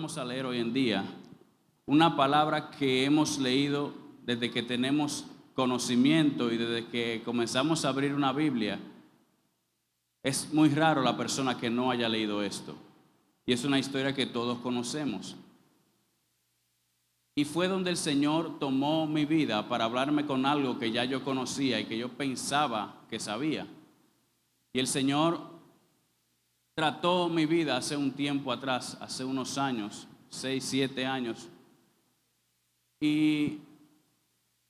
vamos a leer hoy en día, una palabra que hemos leído desde que tenemos conocimiento y desde que comenzamos a abrir una Biblia. Es muy raro la persona que no haya leído esto. Y es una historia que todos conocemos. Y fue donde el Señor tomó mi vida para hablarme con algo que ya yo conocía y que yo pensaba que sabía. Y el Señor trató mi vida hace un tiempo atrás, hace unos años, 6, 7 años. Y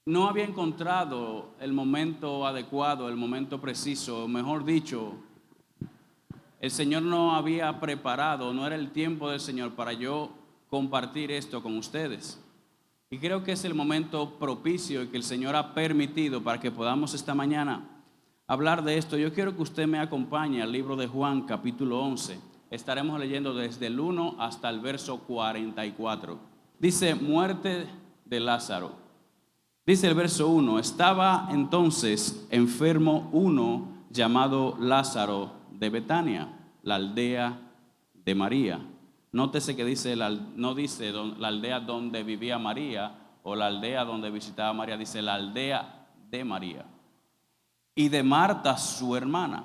no había encontrado el momento adecuado, el momento preciso, o mejor dicho, el Señor no había preparado, no era el tiempo del Señor para yo compartir esto con ustedes. Y creo que es el momento propicio y que el Señor ha permitido para que podamos esta mañana hablar de esto. Yo quiero que usted me acompañe al libro de Juan, capítulo 11. Estaremos leyendo desde el 1 hasta el verso 44. Dice, muerte de Lázaro. Dice el verso 1, estaba entonces enfermo uno llamado Lázaro de Betania, la aldea de María. Nótese que dice, no dice la aldea donde vivía María o la aldea donde visitaba María, dice la aldea de María. Y de Marta, su hermana.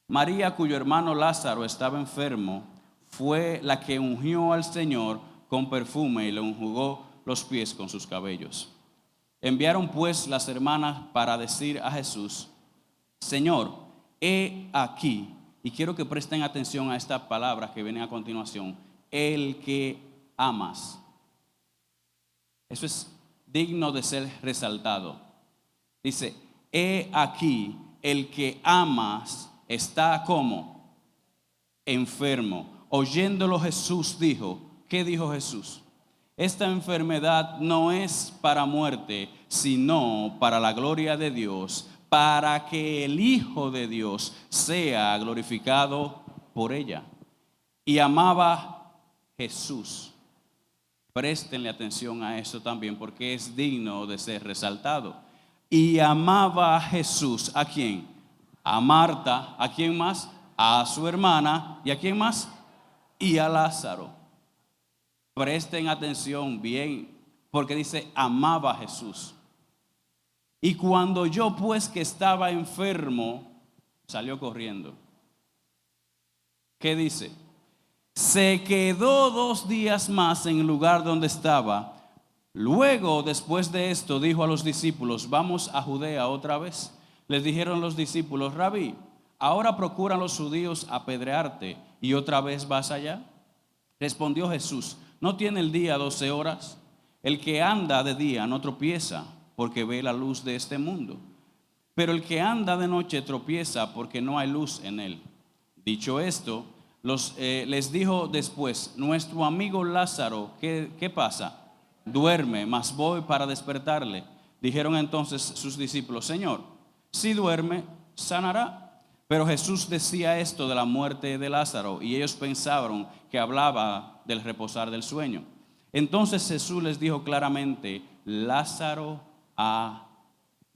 María, cuyo hermano Lázaro estaba enfermo, fue la que ungió al Señor con perfume y le enjugó los pies con sus cabellos. Enviaron pues las hermanas para decir a Jesús, Señor, he aquí. Y quiero que presten atención a estas palabras que vienen a continuación. El que amas. Eso es digno de ser resaltado. Dice, he aquí, el que amas está como enfermo. Oyéndolo Jesús dijo, ¿qué dijo Jesús? Esta enfermedad no es para muerte, sino para la gloria de Dios, para que el Hijo de Dios sea glorificado por ella. Y amaba Jesús. Préstenle atención a eso también, porque es digno de ser resaltado. Y amaba a Jesús, ¿a quién? A Marta, ¿a quién más? A su hermana, ¿y a quién más? Y a Lázaro. Presten atención bien, porque dice, amaba a Jesús. Y cuando oyó pues que estaba enfermo, salió corriendo. ¿Qué dice? Se quedó 2 días más en el lugar donde estaba. Luego, después de esto, dijo a los discípulos, vamos a Judea otra vez. Les dijeron los discípulos, Rabí, ahora procuran los judíos apedrearte y otra vez vas allá. Respondió Jesús, ¿no tiene el día 12 horas? El que anda de día no tropieza, porque ve la luz de este mundo. Pero el que anda de noche tropieza porque no hay luz en él. Dicho esto, les dijo después, nuestro amigo Lázaro, ¿qué pasa? Duerme, mas voy para despertarle. Dijeron entonces sus discípulos, Señor, si duerme, sanará. Pero Jesús decía esto de la muerte de Lázaro, y ellos pensaron que hablaba del reposar del sueño. Entonces Jesús les dijo claramente, Lázaro ha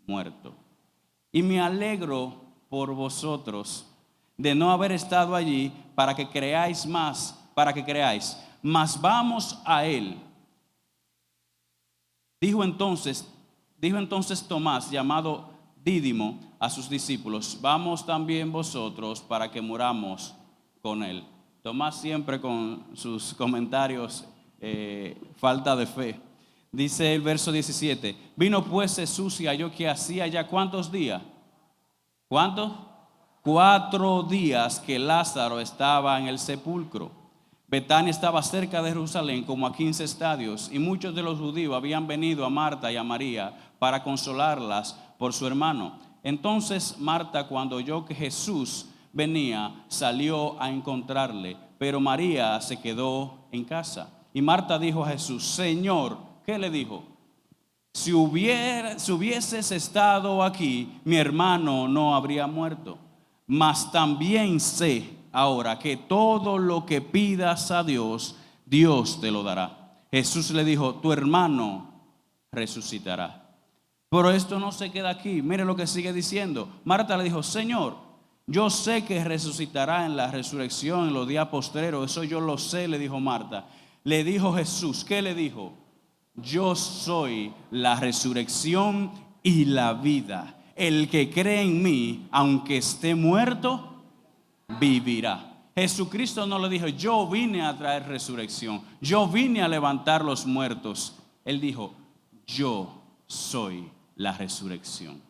muerto. Y me alegro por vosotros de no haber estado allí para que creáis más, mas vamos a él. Dijo entonces Tomás, llamado Dídimo, a sus discípulos, vamos también vosotros para que muramos con él. Tomás siempre con sus comentarios, falta de fe. Dice el verso 17, vino pues Jesús y halló que hacía ya ¿cuántos días? ¿Cuántos? 4 días que Lázaro estaba en el sepulcro. Betania estaba cerca de Jerusalén como a 15 estadios y muchos de los judíos habían venido a Marta y a María para consolarlas por su hermano. Entonces Marta, cuando oyó que Jesús venía, salió a encontrarle, pero María se quedó en casa. Y Marta dijo a Jesús, Señor, ¿qué le dijo? Si hubieses estado aquí, mi hermano no habría muerto. Mas también sé ahora que todo lo que pidas a Dios, Dios te lo dará. Jesús le dijo, tu hermano resucitará. Pero esto no se queda aquí. Mire lo que sigue diciendo. Marta le dijo, Señor, yo sé que resucitará en la resurrección en los días postreros. Eso yo lo sé, le dijo Marta. Le dijo Jesús, ¿qué le dijo? Yo soy la resurrección y la vida. El que cree en mí, aunque esté muerto, vivirá. Jesucristo no le dijo, yo vine a traer resurrección, yo vine a levantar los muertos. Él dijo, yo soy la resurrección.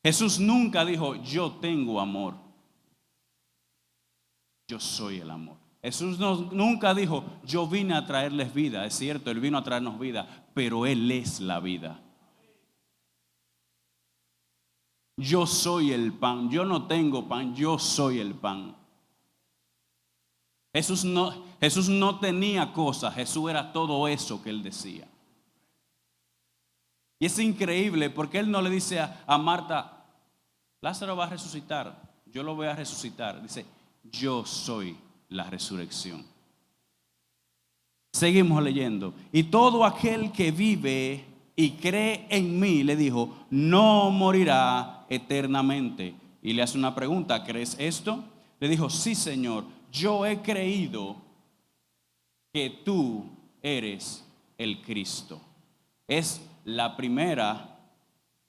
Jesús nunca dijo, yo tengo amor. Yo soy el amor. Jesús nunca dijo, yo vine a traerles vida. Es cierto, Él vino a traernos vida, pero Él es la vida. Yo soy el pan. Yo no tengo pan, yo soy el pan. Jesús no tenía cosas, Jesús era todo eso que Él decía. Y es increíble porque Él no le dice a Marta, Lázaro va a resucitar, yo lo voy a resucitar. Dice, yo soy la resurrección. Seguimos leyendo. Y todo aquel que vive y cree en mí, le dijo, no morirá eternamente. Y le hace una pregunta, ¿crees esto? Le dijo, sí, Señor, yo he creído que tú eres el Cristo. Es la primera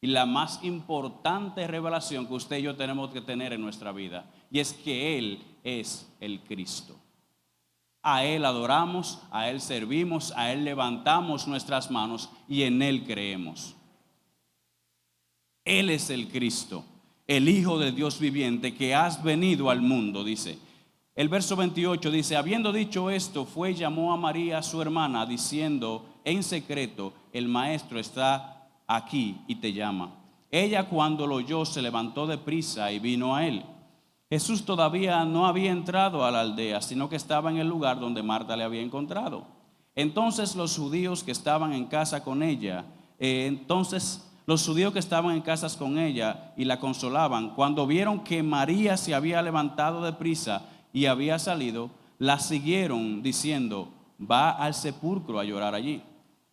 y la más importante revelación que usted y yo tenemos que tener en nuestra vida. Y es que Él es el Cristo. A Él adoramos, a Él servimos, a Él levantamos nuestras manos y en Él creemos. Él es el Cristo, el Hijo de Dios viviente que has venido al mundo, dice. El verso 28 dice, habiendo dicho esto, fue y llamó a María, su hermana, diciendo en secreto, el maestro está aquí y te llama. Ella cuando lo oyó se levantó de prisa y vino a él. Jesús todavía no había entrado a la aldea, sino que estaba en el lugar donde Marta le había encontrado. Entonces los judíos que estaban en casa con ella, y la consolaban, cuando vieron que María se había levantado de prisa y había salido, la siguieron diciendo, va al sepulcro a llorar allí.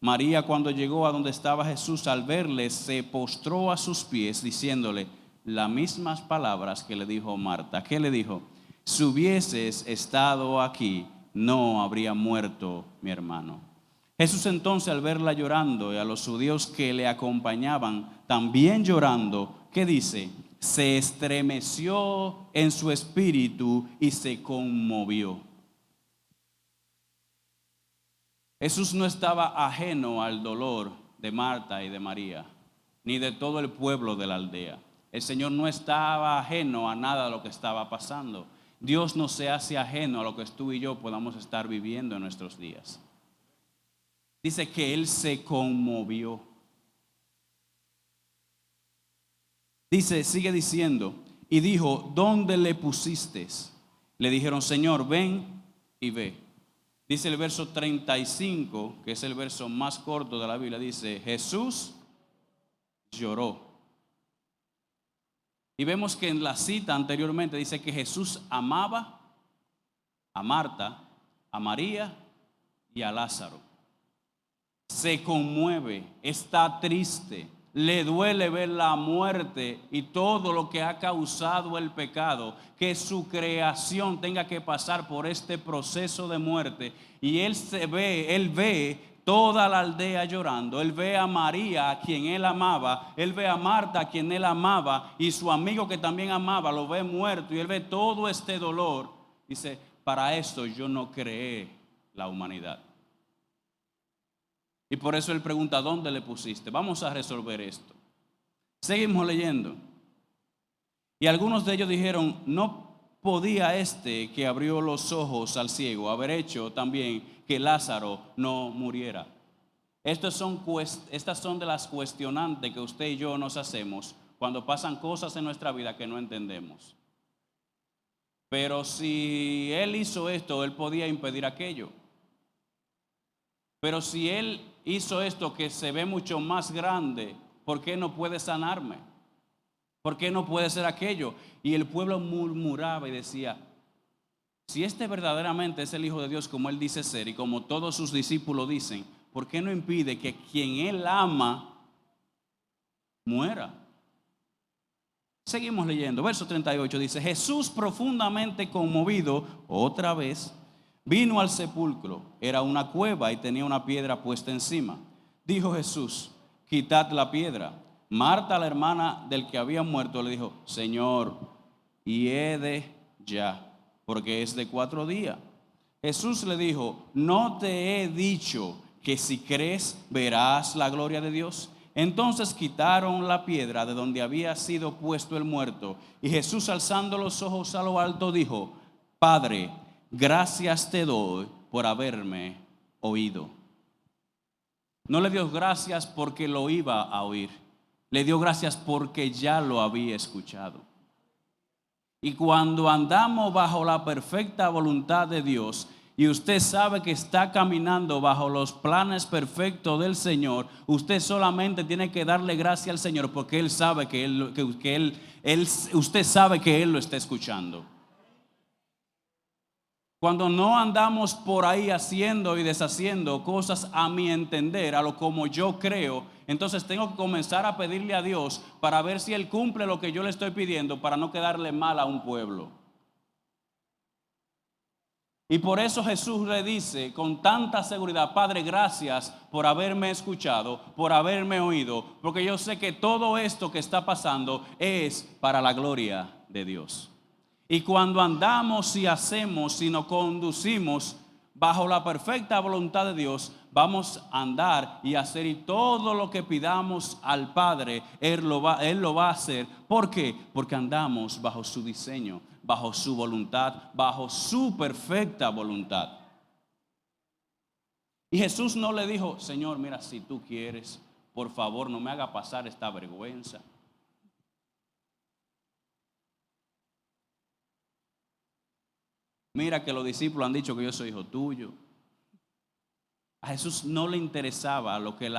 María, cuando llegó a donde estaba Jesús, al verle, se postró a sus pies, diciéndole las mismas palabras que le dijo Marta. ¿Qué le dijo? Si hubieses estado aquí, no habría muerto mi hermano. Jesús entonces, al verla llorando y a los judíos que le acompañaban también llorando, ¿qué dice? Se estremeció en su espíritu y se conmovió. Jesús no estaba ajeno al dolor de Marta y de María, ni de todo el pueblo de la aldea. El Señor no estaba ajeno a nada de lo que estaba pasando. Dios no se hace ajeno a lo que tú y yo podamos estar viviendo en nuestros días. Dice que Él se conmovió. Dice, sigue diciendo, y dijo, ¿dónde le pusiste? Le dijeron, Señor, ven y ve. Dice el verso 35, que es el verso más corto de la Biblia, dice, Jesús lloró. Y vemos que en la cita anteriormente dice que Jesús amaba a Marta, a María y a Lázaro. Se conmueve, está triste, le duele ver la muerte y todo lo que ha causado el pecado, que su creación tenga que pasar por este proceso de muerte. Y él ve toda la aldea llorando. Él ve a María, a quien él amaba. Él ve a Marta, a quien él amaba. Y su amigo que también amaba, lo ve muerto. Y él ve todo este dolor. Dice, para esto yo no creé la humanidad. Y por eso él pregunta, ¿dónde le pusiste? Vamos a resolver esto. Seguimos leyendo. Y algunos de ellos dijeron, no podía este que abrió los ojos al ciego haber hecho también que Lázaro no muriera. Estas son de las cuestionantes que usted y yo nos hacemos cuando pasan cosas en nuestra vida que no entendemos. Pero si él hizo esto, él podía impedir aquello. Pero si él hizo esto que se ve mucho más grande, ¿por qué no puede sanarme? ¿Por qué no puede ser aquello? Y el pueblo murmuraba y decía, si este verdaderamente es el Hijo de Dios como él dice ser y como todos sus discípulos dicen, ¿por qué no impide que quien él ama muera? Seguimos leyendo, verso 38 dice, Jesús profundamente conmovido, otra vez, Vino al sepulcro, era una cueva y tenía una piedra puesta encima. Dijo Jesús: quitad la piedra. Marta, la hermana del que había muerto, le dijo: Señor, hiede ya, porque es de 4 días. Jesús le dijo: ¿no te he dicho que si crees verás la gloria de Dios? Entonces quitaron la piedra de donde había sido puesto el muerto, y Jesús, alzando los ojos a lo alto, dijo: Padre, gracias te doy por haberme oído. No le dio gracias porque lo iba a oír, le dio gracias porque ya lo había escuchado. Y cuando andamos bajo la perfecta voluntad de Dios, y usted sabe que está caminando bajo los planes perfectos del Señor, usted solamente tiene que darle gracias al Señor, porque Él sabe usted sabe que Él lo está escuchando. Cuando no andamos por ahí haciendo y deshaciendo cosas a mi entender, a lo como yo creo, entonces tengo que comenzar a pedirle a Dios para ver si Él cumple lo que yo le estoy pidiendo, para no quedarle mal a un pueblo. Y por eso Jesús le dice con tanta seguridad: Padre, gracias por haberme escuchado, por haberme oído, porque yo sé que todo esto que está pasando es para la gloria de Dios. Y cuando andamos y hacemos y nos conducimos bajo la perfecta voluntad de Dios, vamos a andar y hacer, y todo lo que pidamos al Padre, Él lo va a hacer. ¿Por qué? Porque andamos bajo su diseño, bajo su voluntad, bajo su perfecta voluntad. Y Jesús no le dijo: Señor, mira, si tú quieres, por favor, no me haga pasar esta vergüenza. Mira que los discípulos han dicho que yo soy hijo tuyo. A Jesús no le interesaba lo que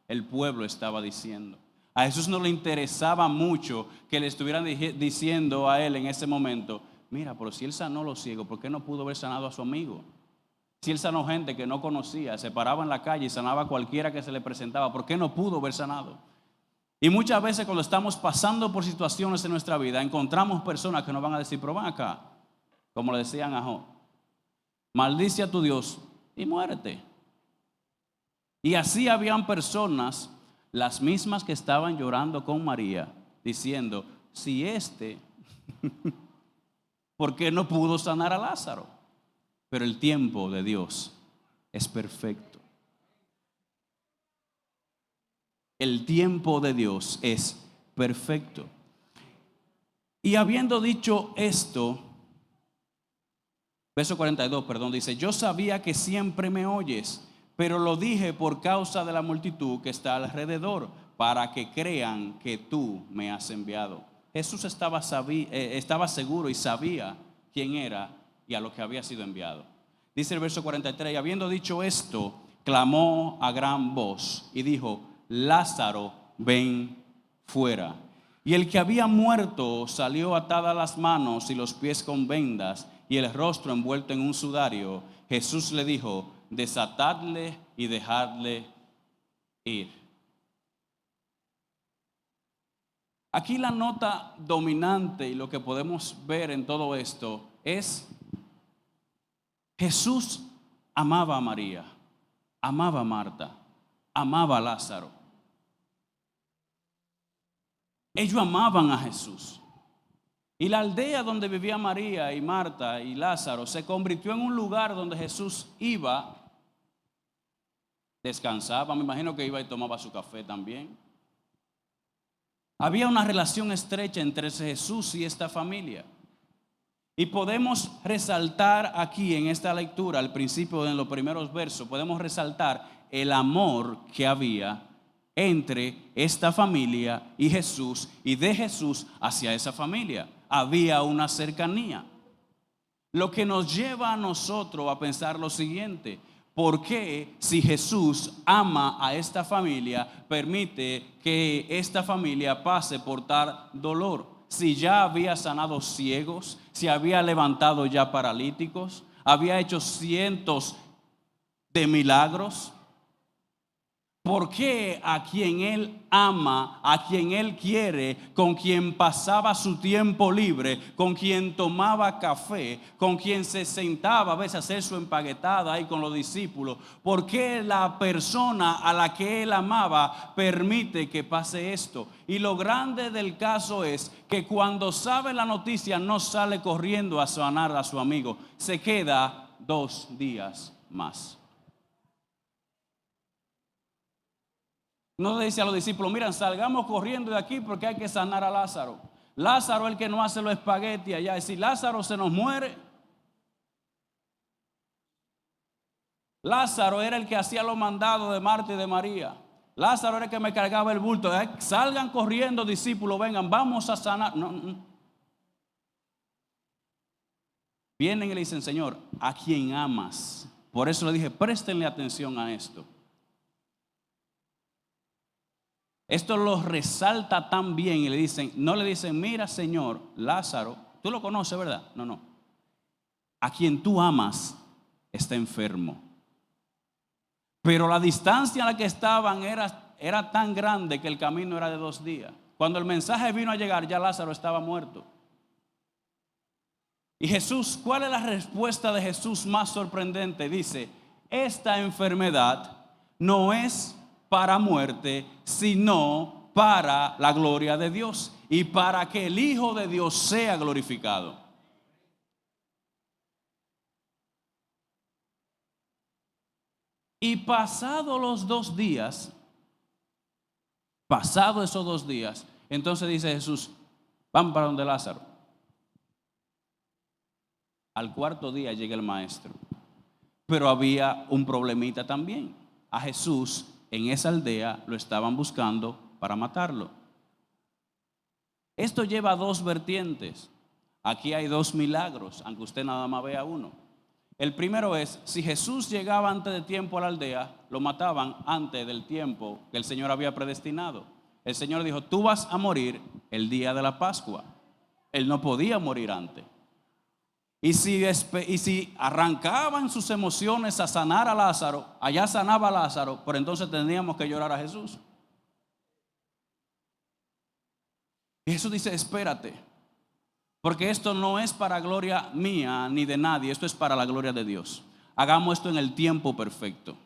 el pueblo estaba diciendo. A Jesús no le interesaba mucho que le estuvieran diciendo a él en ese momento: mira, pero si él sanó a los ciegos, ¿por qué no pudo haber sanado a su amigo? Si él sanó gente que no conocía, se paraba en la calle y sanaba a cualquiera que se le presentaba, ¿por qué no pudo haber sanado? Y muchas veces cuando estamos pasando por situaciones en nuestra vida, encontramos personas que nos van a decir: pero van acá, como le decían a Job, maldice a tu Dios y muérete. Y así habían personas, las mismas que estaban llorando con María, diciendo: si ¿por qué no pudo sanar a Lázaro? Pero el tiempo de Dios es perfecto. El tiempo de Dios es perfecto. Y habiendo dicho esto, verso 42, dice: yo sabía que siempre me oyes, pero lo dije por causa de la multitud que está alrededor, para que crean que tú me has enviado. Jesús estaba seguro y sabía quién era y a lo que había sido enviado. Dice el verso 43: y habiendo dicho esto, clamó a gran voz y dijo: Lázaro, ven fuera. Y el que había muerto salió, atadas las manos y los pies con vendas y el rostro envuelto en un sudario. Jesús le dijo: desatadle y dejadle ir. Aquí la nota dominante y lo que podemos ver en todo esto es: Jesús amaba a María, amaba a Marta, amaba a Lázaro. Ellos amaban a Jesús. Y la aldea donde vivía María y Marta y Lázaro se convirtió en un lugar donde Jesús iba, descansaba, me imagino que iba y tomaba su café también. Había una relación estrecha entre Jesús y esta familia. Y podemos resaltar aquí en esta lectura, al principio, en los primeros versos, podemos resaltar el amor que había entre esta familia y Jesús, y de Jesús hacia esa familia. Había una cercanía. Lo que nos lleva a nosotros a pensar lo siguiente: ¿por qué, si Jesús ama a esta familia, permite que esta familia pase por tal dolor? Si ya había sanado ciegos, si había levantado ya paralíticos, había hecho cientos de milagros. ¿Por qué a quien él ama, a quien él quiere, con quien pasaba su tiempo libre, con quien tomaba café, con quien se sentaba a veces a hacer su empaguetada ahí con los discípulos? ¿Por qué la persona a la que él amaba permite que pase esto? Y lo grande del caso es que cuando sabe la noticia no sale corriendo a sanar a su amigo, se queda 2 días más. No le dice a los discípulos, miren, salgamos corriendo de aquí porque hay que sanar a Lázaro. Lázaro es el que no hace los espaguetis allá. Y si Lázaro se nos muere, Lázaro era el que hacía los mandados de Marta y de María. Lázaro era el que me cargaba el bulto. Salgan corriendo, discípulos, vengan, vamos a sanar. No. Vienen y le dicen, Señor, a quien amas. Por eso le dije, préstenle atención a esto. Esto lo resalta tan bien y le dicen, no le dicen, mira Señor, Lázaro, tú lo conoces, ¿verdad? No. A quien tú amas está enfermo. Pero la distancia a la que estaban era tan grande que el camino era de 2 días. Cuando el mensaje vino a llegar, ya Lázaro estaba muerto. Y Jesús, ¿cuál es la respuesta de Jesús más sorprendente? Dice, esta enfermedad no es para muerte, sino para la gloria de Dios y para que el Hijo de Dios sea glorificado. Y pasado esos 2 días, entonces dice Jesús, van para donde Lázaro. Al 4.º día llega el maestro. Pero había un problemita también. A Jesús en esa aldea lo estaban buscando para matarlo. Esto lleva 2 vertientes. Aquí hay 2 milagros, aunque usted nada más vea uno. El primero es, si Jesús llegaba antes de tiempo a la aldea, lo mataban antes del tiempo que el Señor había predestinado. El Señor dijo, tú vas a morir el día de la Pascua. Él no podía morir antes. Y si arrancaban sus emociones a sanar a Lázaro, allá sanaba a Lázaro, pero entonces tendríamos que llorar a Jesús. Y Jesús dice, espérate, porque esto no es para gloria mía ni de nadie, esto es para la gloria de Dios. Hagamos esto en el tiempo perfecto.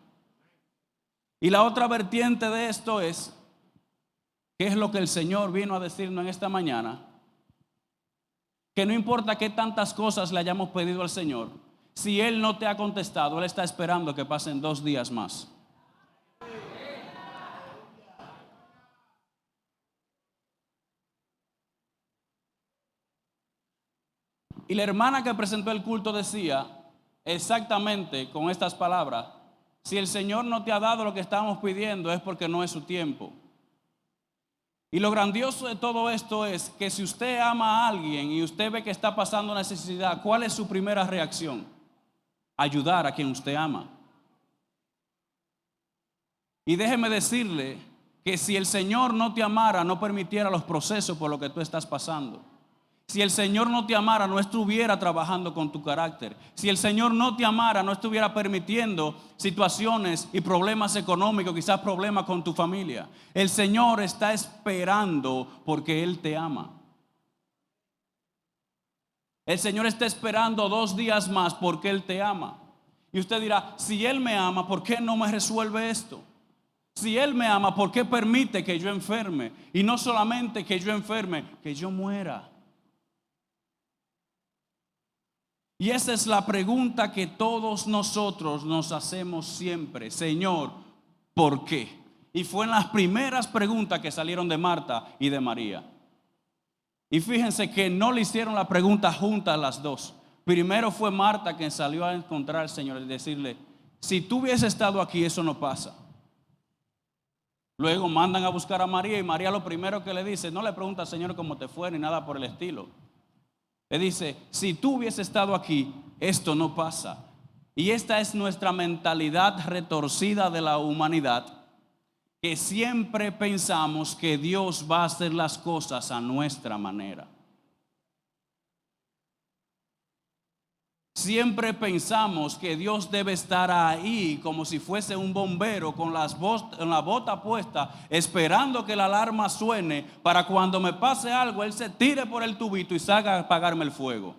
Y la otra vertiente de esto es, ¿qué es lo que el Señor vino a decirnos en esta mañana? Que no importa qué tantas cosas le hayamos pedido al Señor, si Él no te ha contestado, Él está esperando que pasen 2 días más. Y la hermana que presentó el culto decía exactamente con estas palabras, si el Señor no te ha dado lo que estamos pidiendo es porque no es su tiempo. Y lo grandioso de todo esto es que si usted ama a alguien y usted ve que está pasando necesidad, ¿cuál es su primera reacción? Ayudar a quien usted ama. Y déjeme decirle que si el Señor no te amara, no permitiera los procesos por los que tú estás pasando. Si el Señor no te amara, no estuviera trabajando con tu carácter. Si el Señor no te amara, no estuviera permitiendo situaciones y problemas económicos, quizás problemas con tu familia. El Señor está esperando porque Él te ama. El Señor está esperando 2 días más porque Él te ama. Y usted dirá, si Él me ama, ¿por qué no me resuelve esto? Si Él me ama, ¿por qué permite que yo enferme? Y no solamente que yo enferme, que yo muera. Y esa es la pregunta que todos nosotros nos hacemos siempre. Señor, ¿por qué? Y fue en las primeras preguntas que salieron de Marta y de María. Y fíjense que no le hicieron la pregunta juntas las dos. Primero fue Marta quien salió a encontrar al Señor y decirle, si tú hubieses estado aquí, eso no pasa. Luego mandan a buscar a María y María lo primero que le dice, no le pregunta al Señor cómo te fue ni nada por el estilo. Le dice, si tú hubieses estado aquí, esto no pasa. Y esta es nuestra mentalidad retorcida de la humanidad, que siempre pensamos que Dios va a hacer las cosas a nuestra manera. siempre pensamos que Dios debe estar ahí como si fuese un bombero con la bota puesta, esperando que la alarma suene para cuando me pase algo, Él se tire por el tubito y salga a apagarme el fuego.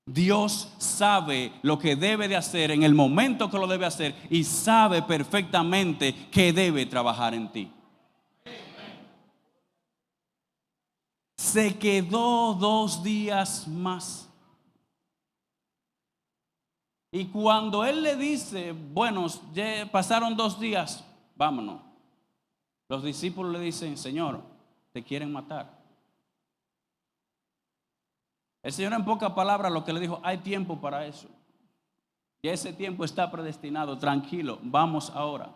Dios sabe lo que debe de hacer en el momento que lo debe hacer y sabe perfectamente que debe trabajar en ti. Se quedó 2 días más. Y cuando él le dice, bueno, ya pasaron 2 días, vámonos. Los discípulos le dicen, Señor, te quieren matar. El Señor en pocas palabras lo que le dijo, hay tiempo para eso. Y ese tiempo está predestinado, tranquilo, vamos ahora.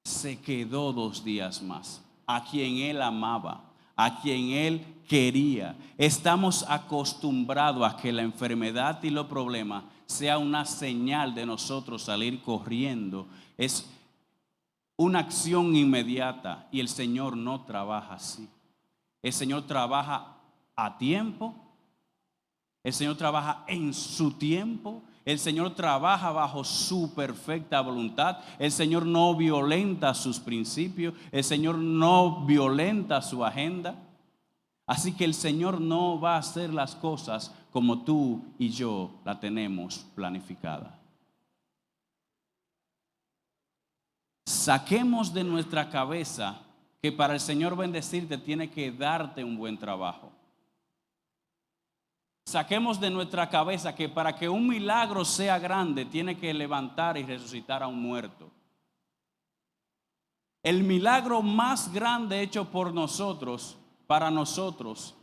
Se quedó 2 días más, a quien él amaba, a quien él quería. Estamos acostumbrados a que la enfermedad y los problemas sea una señal de nosotros salir corriendo. Es una acción inmediata y el Señor no trabaja así. El Señor trabaja a tiempo. El Señor trabaja en su tiempo. El Señor trabaja bajo su perfecta voluntad. El Señor no violenta sus principios. El Señor no violenta su agenda. Así que el Señor no va a hacer las cosas como tú y yo la tenemos planificada. Saquemos de nuestra cabeza que para el Señor bendecirte tiene que darte un buen trabajo. Saquemos de nuestra cabeza que para que un milagro sea grande tiene que levantar y resucitar a un muerto. El milagro más grande hecho por nosotros, para nosotros,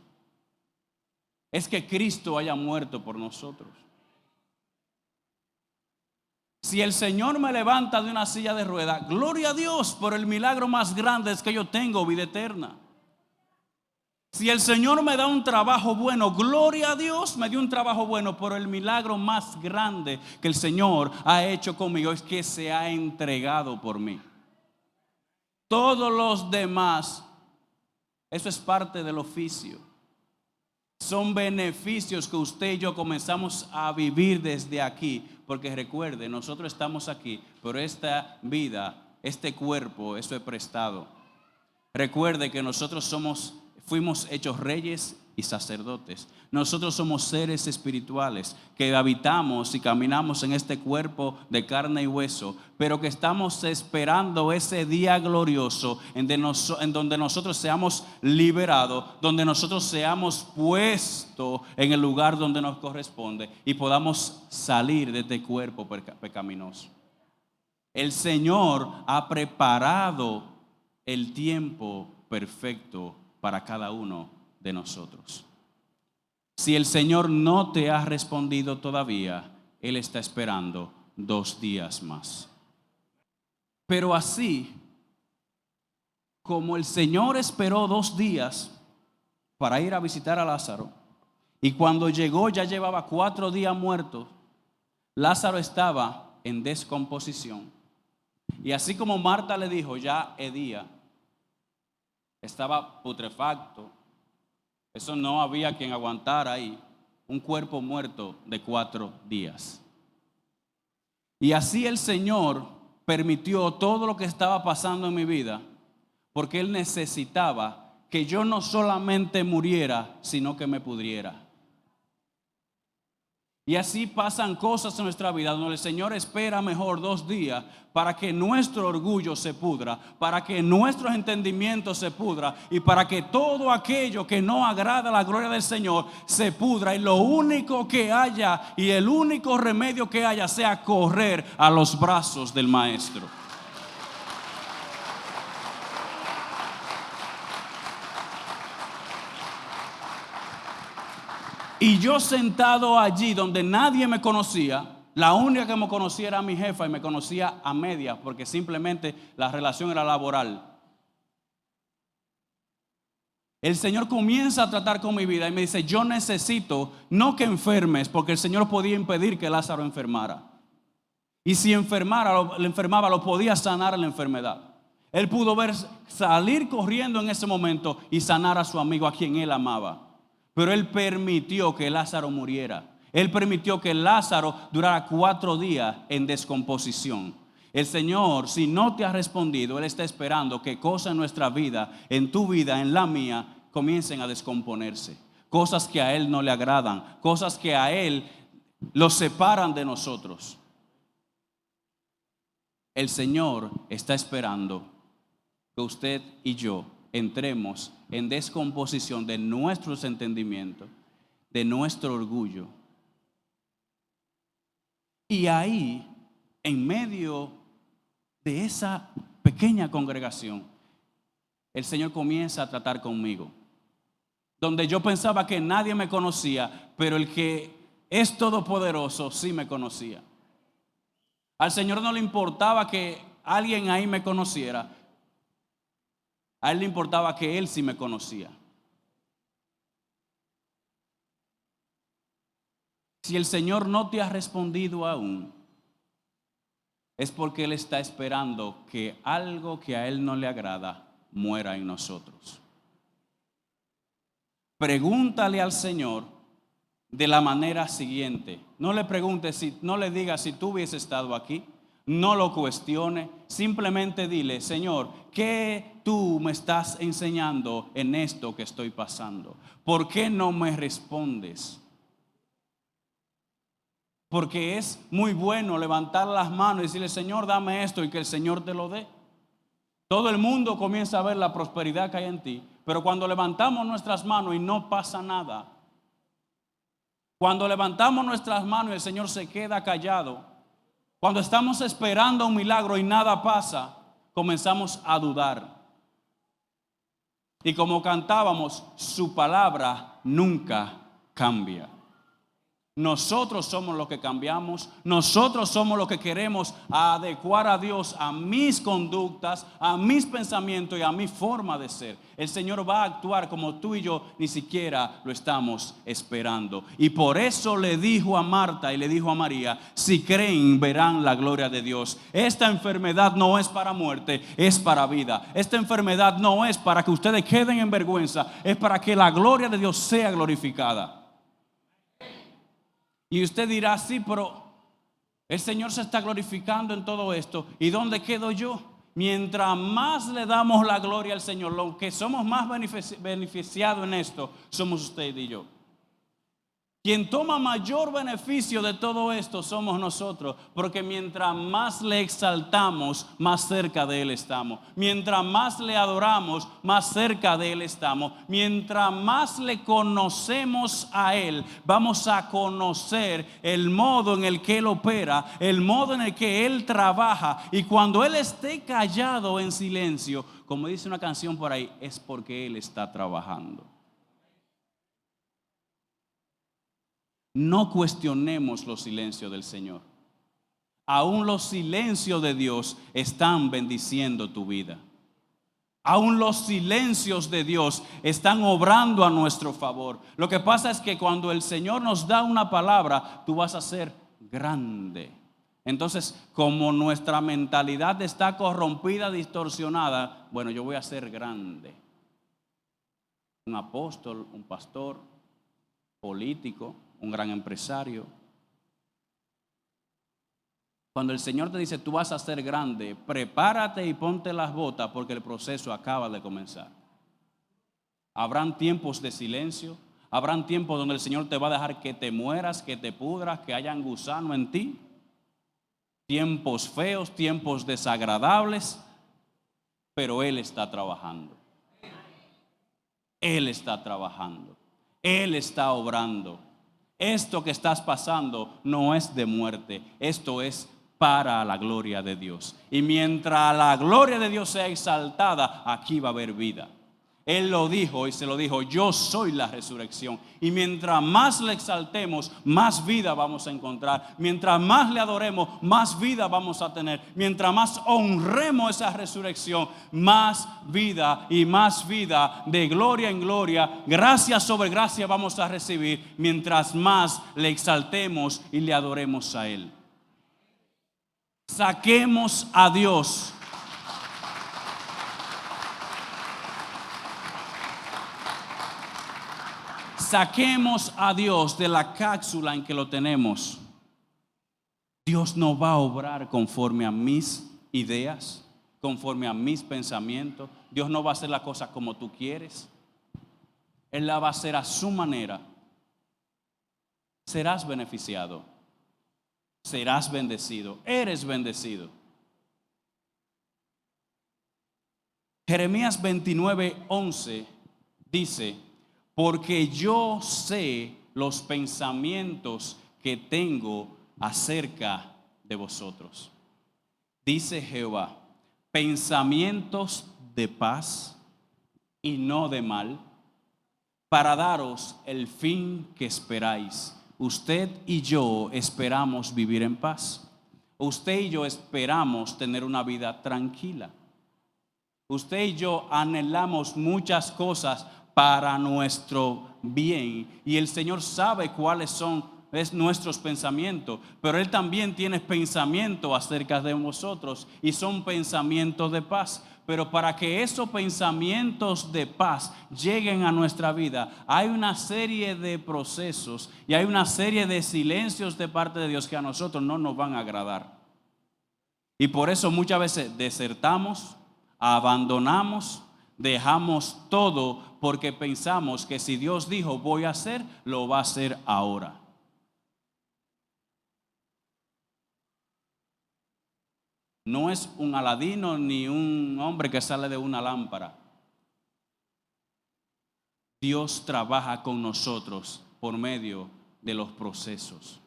es que Cristo haya muerto por nosotros. Si el Señor me levanta de una silla de ruedas, gloria a Dios por el milagro más grande es que yo tengo vida eterna. Si el Señor me da un trabajo bueno, gloria a Dios, me dio un trabajo bueno, pero el milagro más grande que el Señor ha hecho conmigo es que se ha entregado por mí. Todos los demás, eso es parte del oficio. Son beneficios que usted y yo comenzamos a vivir desde aquí, porque recuerde, nosotros estamos aquí, pero esta vida, este cuerpo, eso es prestado. Recuerde que nosotros fuimos hechos reyes y sacerdotes. Nosotros somos seres espirituales que habitamos y caminamos en este cuerpo de carne y hueso, pero que estamos esperando ese día glorioso en donde nosotros seamos liberados, donde nosotros seamos puestos en el lugar donde nos corresponde y podamos salir de este cuerpo pecaminoso. El Señor ha preparado el tiempo perfecto para cada uno de nosotros. Si el Señor no te ha respondido todavía, Él está esperando 2 días más. Pero así como el Señor esperó 2 días para ir a visitar a Lázaro, y cuando llegó ya llevaba 4 días muerto, Lázaro estaba en descomposición. Y así como Marta le dijo, ya es día, estaba putrefacto. Eso no había quien aguantara ahí. Un cuerpo muerto de 4 días. Y así el Señor permitió todo lo que estaba pasando en mi vida, porque Él necesitaba que yo no solamente muriera, sino que me pudriera. Y así pasan cosas en nuestra vida donde el Señor espera mejor 2 días para que nuestro orgullo se pudra, para que nuestros entendimientos se pudra y para que todo aquello que no agrada a la gloria del Señor se pudra y lo único que haya y el único remedio que haya sea correr a los brazos del Maestro. Y yo sentado allí donde nadie me conocía, la única que me conocía era mi jefa y me conocía a medias porque simplemente la relación era laboral. El Señor comienza a tratar con mi vida y me dice, yo necesito no que enfermes, porque el Señor podía impedir que Lázaro enfermara. Y si enfermaba, lo podía sanar la enfermedad. Él pudo salir corriendo en ese momento y sanar a su amigo a quien él amaba. pero Él permitió que Lázaro muriera. Él permitió que Lázaro durara 4 días en descomposición. El Señor, si no te ha respondido, Él está esperando que cosas en nuestra vida, en tu vida, en la mía, comiencen a descomponerse. Cosas que a Él no le agradan, cosas que a Él lo separan de nosotros. El Señor está esperando que usted y yo entremos en descomposición de nuestros entendimientos, de nuestro orgullo. Y ahí, en medio de esa pequeña congregación, el Señor comienza a tratar conmigo. Donde yo pensaba que nadie me conocía, pero el que es todopoderoso sí me conocía. Al Señor no le importaba que alguien ahí me conociera. A Él le importaba que Él sí me conocía. Si el Señor no te ha respondido aún, es porque Él está esperando que algo que a Él no le agrada muera en nosotros. Pregúntale al Señor de la manera siguiente. No le preguntes, no le digas si tú hubieses estado aquí. No lo cuestione. Simplemente dile: Señor, ¿qué tú me estás enseñando en esto que estoy pasando? ¿Por qué no me respondes? Porque es muy bueno levantar las manos y decirle: Señor, dame esto, y que el Señor te lo dé. Todo el mundo comienza a ver la prosperidad que hay en ti, pero cuando levantamos nuestras manos y no pasa nada, cuando levantamos nuestras manos y el Señor se queda callado, cuando estamos esperando un milagro y nada pasa, comenzamos a dudar. Y como cantábamos, su palabra nunca cambia. Nosotros somos los que cambiamos, nosotros somos los que queremos adecuar a Dios a mis conductas, a mis pensamientos y a mi forma de ser. El Señor va a actuar como tú y yo ni siquiera lo estamos esperando. Y por eso le dijo a Marta y le dijo a María: si creen, verán la gloria de Dios. Esta enfermedad no es para muerte, es para vida. Esta enfermedad no es para que ustedes queden en vergüenza, es para que la gloria de Dios sea glorificada. Y usted dirá: sí, pero el Señor se está glorificando en todo esto. ¿Y dónde quedo yo? Mientras más le damos la gloria al Señor, los que somos más beneficiados en esto somos usted y yo. Quien toma mayor beneficio de todo esto somos nosotros, porque mientras más le exaltamos, más cerca de Él estamos. Mientras más le adoramos, más cerca de Él estamos. Mientras más le conocemos a Él, vamos a conocer el modo en el que Él opera, el modo en el que Él trabaja. Y cuando Él esté callado en silencio, como dice una canción por ahí, es porque Él está trabajando. No cuestionemos los silencios del Señor. Aún los silencios de Dios están bendiciendo tu vida. Aún los silencios de Dios están obrando a nuestro favor. Lo que pasa es que cuando el Señor nos da una palabra, tú vas a ser grande. Entonces, como nuestra mentalidad está corrompida, distorsionada, bueno, yo voy a ser grande. Un apóstol, un pastor, político, un gran empresario. Cuando el Señor te dice: tú vas a ser grande, prepárate y ponte las botas, porque el proceso acaba de comenzar. Habrán tiempos de silencio, habrán tiempos donde el Señor te va a dejar que te mueras, que te pudras, que hayan gusano en ti. Tiempos feos, tiempos desagradables, pero Él está trabajando. Él está trabajando. Él está obrando. Esto que estás pasando no es de muerte, esto es para la gloria de Dios. Y mientras la gloria de Dios sea exaltada, aquí va a haber vida. Él lo dijo y se lo dijo: yo soy la resurrección. Y mientras más le exaltemos, más vida vamos a encontrar. Mientras más le adoremos, más vida vamos a tener. Mientras más honremos esa resurrección, más vida y más vida de gloria en gloria, gracia sobre gracia vamos a recibir. Mientras más le exaltemos y le adoremos a Él. Saquemos a Dios. saquemos a Dios de la cápsula en que lo tenemos, Dios no va a obrar conforme a mis ideas, conforme a mis pensamientos. Dios no va a hacer la cosa como tú quieres. Él la va a hacer a su manera. Serás beneficiado. Serás bendecido. Eres bendecido. Jeremías 29:11 dice: porque yo sé los pensamientos que tengo acerca de vosotros, dice Jehová, pensamientos de paz y no de mal, para daros el fin que esperáis. Usted y yo esperamos vivir en paz. Usted y yo esperamos tener una vida tranquila. Usted y yo anhelamos muchas cosas para nuestro bien, y el Señor sabe cuáles son nuestros pensamientos, pero Él también tiene pensamientos acerca de nosotros, y son pensamientos de paz. Pero para que esos pensamientos de paz lleguen a nuestra vida, hay una serie de procesos y hay una serie de silencios de parte de Dios que a nosotros no nos van a agradar. Y por eso muchas veces desertamos, abandonamos, dejamos todo, porque pensamos que si Dios dijo voy a hacer, lo va a hacer ahora. No es un Aladino ni un hombre que sale de una lámpara. Dios trabaja con nosotros por medio de los procesos.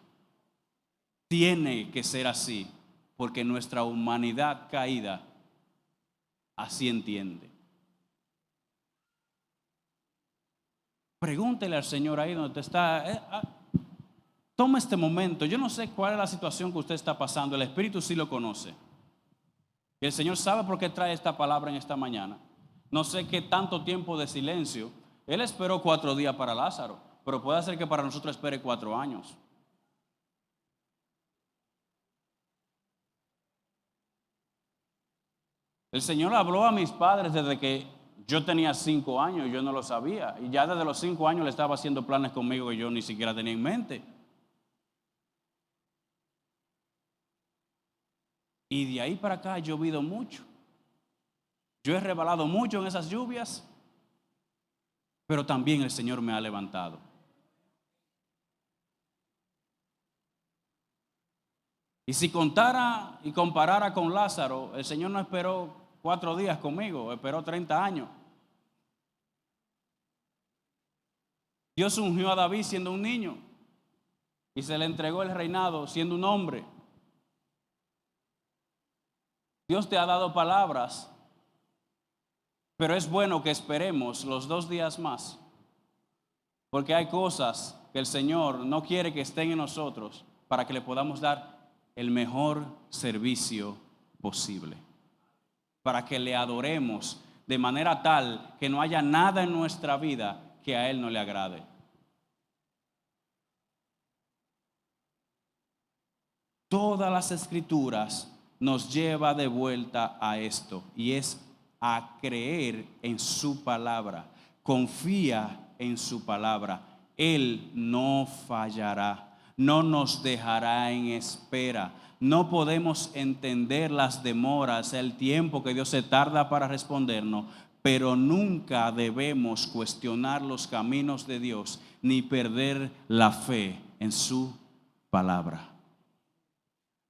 Tiene que ser así, porque nuestra humanidad caída así entiende. Pregúntele al Señor ahí donde está. Toma este momento. Yo no sé cuál es la situación que usted está pasando. El Espíritu sí lo conoce. Y el Señor sabe por qué trae esta palabra en esta mañana. No sé qué tanto tiempo de silencio. Él esperó 4 días para Lázaro, pero puede ser que para nosotros espere 4 años. El Señor habló a mis padres desde que yo tenía 5 años y yo no lo sabía. Y ya desde los 5 años le estaba haciendo planes conmigo que yo ni siquiera tenía en mente. Y de ahí para acá ha llovido mucho. Yo he rebalado mucho en esas lluvias, pero también el Señor me ha levantado. Y si contara y comparara con Lázaro, el Señor no esperó 4 días conmigo, esperó 30 años. Dios ungió a David siendo un niño y se le entregó el reinado siendo un hombre. Dios te ha dado palabras, pero es bueno que esperemos los 2 días más, porque hay cosas que el Señor no quiere que estén en nosotros para que le podamos dar el mejor servicio posible, para que le adoremos de manera tal que no haya nada en nuestra vida que a Él no le agrade. Todas las escrituras nos lleva de vuelta a esto, y es a creer en su palabra. Confía en su palabra. Él no fallará, no nos dejará en espera. No podemos entender las demoras, el tiempo que Dios se tarda para respondernos, pero nunca debemos cuestionar los caminos de Dios ni perder la fe en su palabra.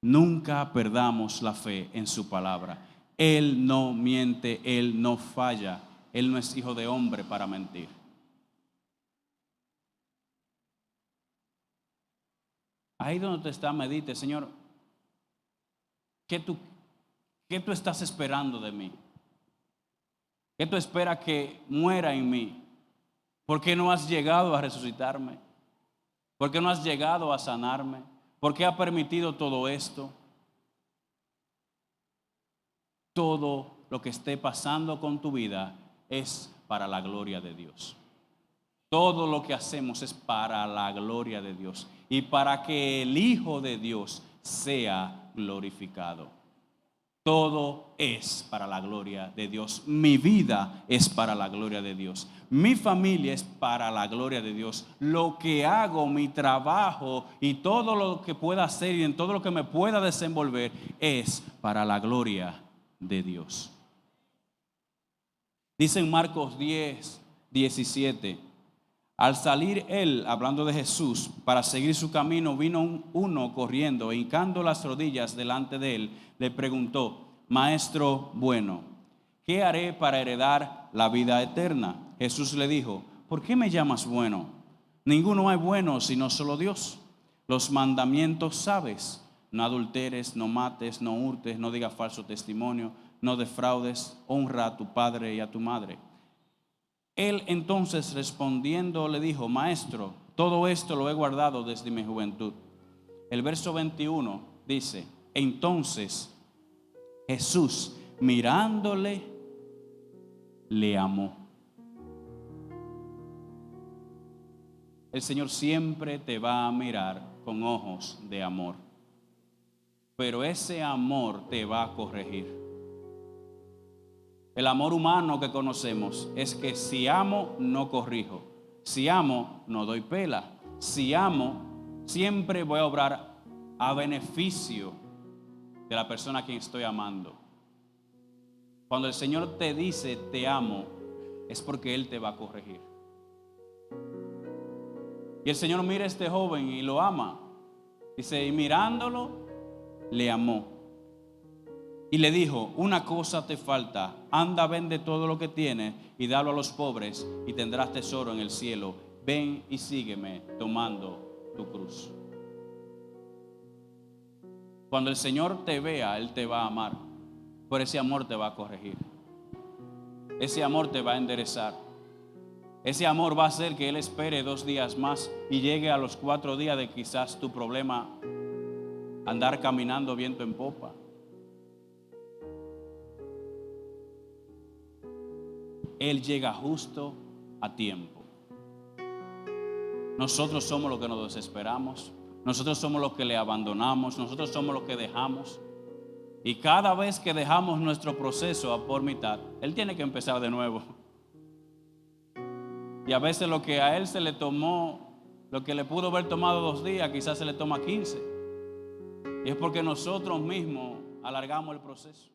Nunca perdamos la fe en su palabra. Él no miente, Él no falla. Él no es hijo de hombre para mentir. Ahí donde te está, medite, Señor, ¿qué tú estás esperando de mí? ¿Qué tú esperas que muera en mí? ¿Por qué no has llegado a resucitarme? ¿Por qué no has llegado a sanarme? ¿Por qué ha permitido todo esto? Todo lo que esté pasando con tu vida es para la gloria de Dios. Todo lo que hacemos es para la gloria de Dios y para que el Hijo de Dios sea glorificado. Todo es para la gloria de Dios. Mi vida es para la gloria de Dios. Mi familia es para la gloria de Dios. Lo que hago, mi trabajo y todo lo que pueda hacer y en todo lo que me pueda desenvolver es para la gloria de Dios. Dice en Marcos 10, 17. Al salir él, hablando de Jesús, para seguir su camino, vino uno corriendo e hincando las rodillas delante de él, le preguntó: Maestro bueno, ¿qué haré para heredar la vida eterna? Jesús le dijo: ¿por qué me llamas bueno? Ninguno hay bueno sino solo Dios. Los mandamientos sabes: no adulteres, no mates, no hurtes, no digas falso testimonio, no defraudes, honra a tu padre y a tu madre. Él entonces respondiendo le dijo: Maestro, todo esto lo he guardado desde mi juventud. El verso 21 dice: entonces Jesús, mirándole, le amó. El Señor siempre te va a mirar con ojos de amor, pero ese amor te va a corregir. El amor humano que conocemos es que si amo, no corrijo. Si amo, no doy pela. Si amo, siempre voy a obrar a beneficio de la persona a quien estoy amando. Cuando el Señor te dice te amo, es porque Él te va a corregir. Y el Señor mira a este joven y lo ama. Dice, y mirándolo, le amó. Y le dijo: una cosa te falta, anda, vende todo lo que tienes y dalo a los pobres y tendrás tesoro en el cielo. Ven y sígueme tomando tu cruz. Cuando el Señor te vea, Él te va a amar, pero ese amor te va a corregir. Ese amor te va a enderezar. Ese amor va a hacer que Él espere 2 días más y llegue a los 4 días de quizás tu problema andar caminando viento en popa. Él llega justo a tiempo. Nosotros somos los que nos desesperamos. Nosotros somos los que le abandonamos. Nosotros somos los que dejamos. Y cada vez que dejamos nuestro proceso a por mitad, Él tiene que empezar de nuevo. Y a veces lo que a Él se le tomó, lo que le pudo haber tomado 2 días, quizás se le toma 15. Y es porque nosotros mismos alargamos el proceso.